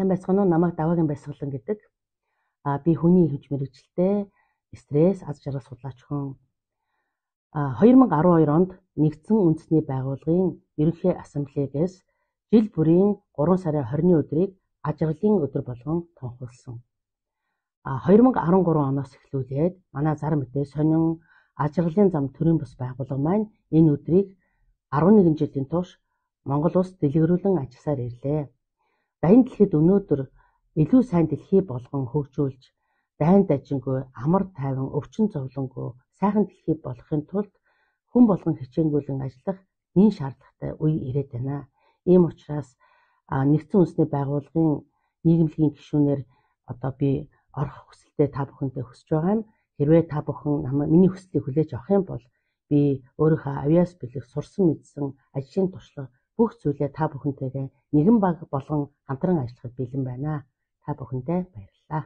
Сайн байцгаана уу? Намайг Даваагийн Баясгалан гэдэг. Би хүний хөвж мэрэгчлээ, стресс, аз жаргал судлаач хүн. 2012 онд нэгдсэн үндэсний байгууллагын ерөнхий ассамблеэгээс жил бүрийн 3 сарын 20-ны өдрийг аз жаргалын өдөр болгон тунхагласан. 2013 оноос эхлүүлээд манай зар мэдээ сонин аз жаргалын зам төрийн бас байгууллага маань энэ өдрийг 11 жилийн турш Монгол улс дэлгэрүүлэн ажилласаар ирлээ. Дайны дэлхийд өнөөдөр илүү сайн дэлхий болгон хөгжүүлж, дайн дажингүй, амар тайван, өвчин зовлонгүй, сайхан дэлхий болохын тулд хүн болгон хичээнгүйлэн ажиллах нэн шаардлагатай үе ирээд байна. Ийм учраас нэгдсэн үндэсний байгууллагын нийгэмлэгийн гишүүнээр одоо би орох хүсэлтэй та бүхэнтэй хүсэж байгаа юм. Хэрвээ та бүхэн миний хүслийг хүлээж авах юм бол би өөрийнхөө авьяас бэлэг сурсан мэдсэн ажлын туршлага бүх зүйлээ та бүхэнтэйгээ нэгэн баг болгон хамтран ажиллахад бэлэн байна. Та бүхэндээ баярлалаа.